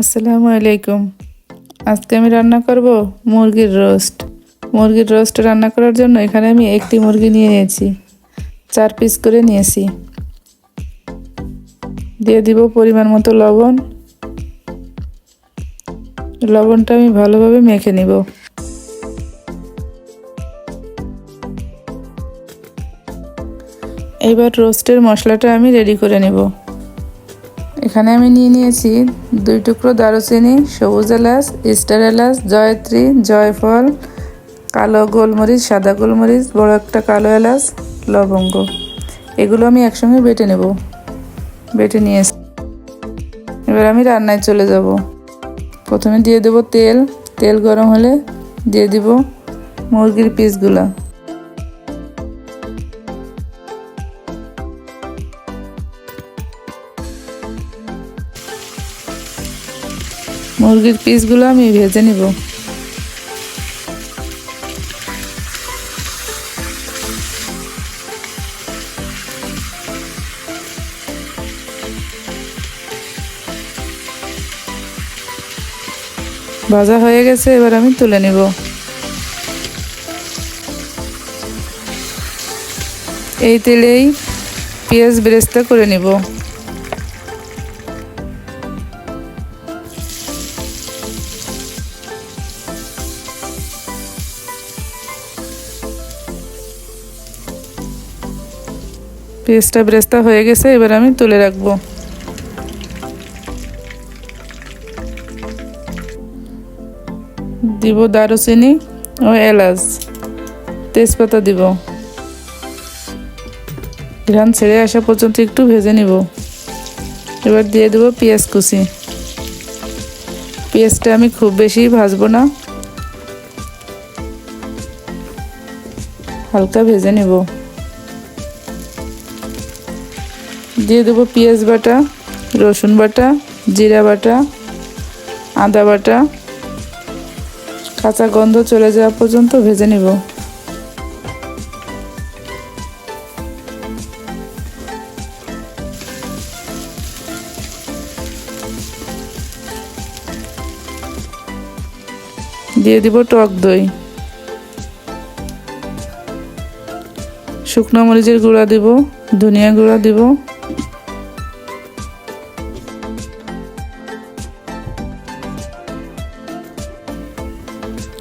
আসসালামু আলাইকুম। আজকে আমি রান্না করব মুরগির রোস্ট। মুরগির রোস্ট রান্না করার জন্য এখানে আমি একটি মুরগি নিয়ে নিয়েছি, 4 পিস করে নিয়েছি। দিয়ে দিব পরিমাণ মতো লবণ। লবণটা আমি ভালোভাবে মেখে নিব। এবার রোস্টের মশলাটা আমি রেডি করে নেব। এখানে আমি নিয়ে নিয়েছি 2 টুকরো দারুচিনি, সবুজ এলাচ, স্টার এলাচ, জয়ত্রী, জয়ফল, কালো গোলমরিচ, সাদা গোলমরিচ, বড় একটা কালো এলাচ, লবঙ্গ। এগুলো আমি একসঙ্গে বেটে নেব। বেটে নিয়েছি। এবার আমি রান্নায় চলে যাব। প্রথমে দিয়ে দেব তেল। তেল গরম হলে দিয়ে দিব মুরগির পিসগুলো। মুরগির পিসগুলো আমি ভেজে নিব। ভাজা হয়ে গেছে, এবার আমি তুলে নিব। এই তেলেই পেঁয়াজ বেরেস্তা করে নিব। পেঁয়াজটা বেরেস্তা হয়ে গেছে, এবার আমি তুলে রাখবো। দিব দারুচিনি ও এলাচ, তেজপাতা দিব। ঘ্রাণ ছেড়ে আসা পর্যন্ত একটু ভেজে নিব। এবার দিয়ে দেব পেঁয়াজ কুচি। পেঁয়াজটা আমি খুব বেশি ভাজবো না, হালকা ভেজে নেব। দিয়ে দেব পেঁয়াজ বাটা, রসুন বাটা, জিরা বাটা, আদা বাটা। কাঁচা গন্ধ চলে যাওয়া পর্যন্ত ভেজে নেব। দিয়ে দিব টক দই, শুকনো মরিচের গুঁড়া দিব, ধনিয়া গুঁড়া দিব।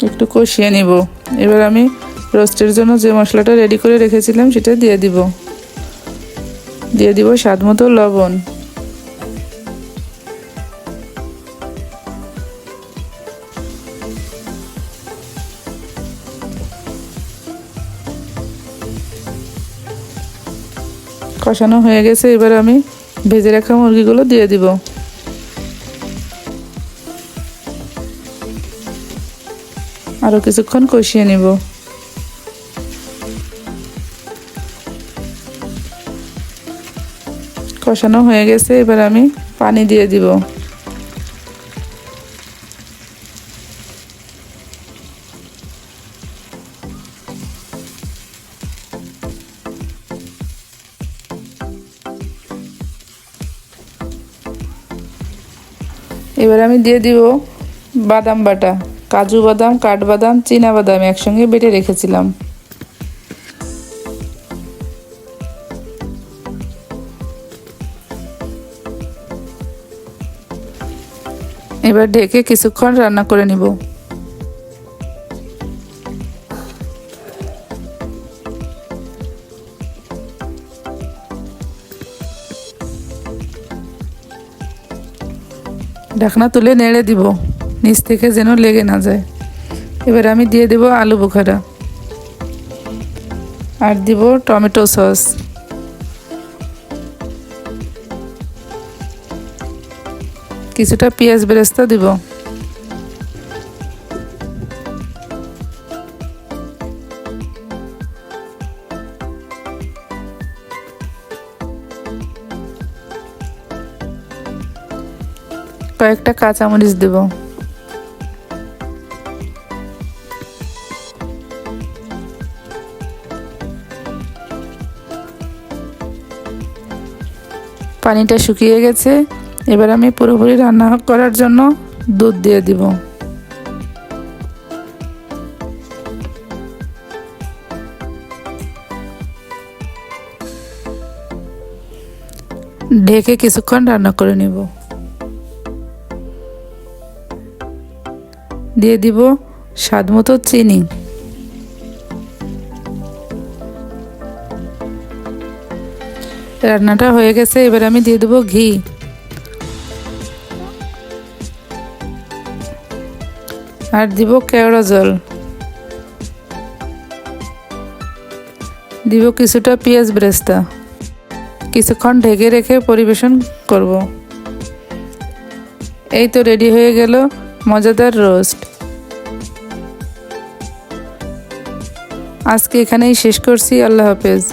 একটু কষিয়ে নিব। এবার আমি রোস্টের জন্য যে মশলাটা রেডি করে রেখেছিলাম সেটা দিয়ে দিব। দিয়ে দিব স্বাদ মতো লবণ। কষানো হয়ে গেছে, এবার আমি ভেজে রাখা মুরগিগুলো দিয়ে দিব। আরো কিছুক্ষণ কষিয়ে নিব। কষানো হয়ে গেছে, এবার আমি পানি দিয়ে দিব। এবার আমি দিয়ে দিব বাদাম বাটা, কাজু বাদাম, কাঠবাদাম, চীনা বাদাম একসঙ্গে বেটে রেখেছিলাম। এবার ঢেকে কিছুক্ষণ রান্না করে নিব। ঢাকনা তুলে নেড়ে দিব, নিচ থেকে যেন লেগে না যায়। এবার আমি দিয়ে দেব আলু বোখারা আর দিব টমেটো সস। কিছুটা পেঁয়াজ বেরেস্তা দিব। কয়েকটা কাঁচামরিচ দেব। পানিটা শুকিয়ে গেছে, এবার আমি পুরোপুরি রান্না করার জন্য দুধ দিয়ে দিব। ঢেকে কিছুক্ষণ রান্না করে নিব। দিয়ে দিব স্বাদ মতো চিনি। রান্নাটা হয়ে গেছে, এবার আমি দিয়ে দেবো ঘি। আর দিব কেওড়া জল। দিব কিছুটা পেঁয়াজ বেরেস্তা। কিছুক্ষণ ঢেকে রেখে পরিবেশন করব। এই তো রেডি হয়ে গেল মজাদার রোস্ট। আজকে এখানেই শেষ করছি। আল্লাহ হাফেজ।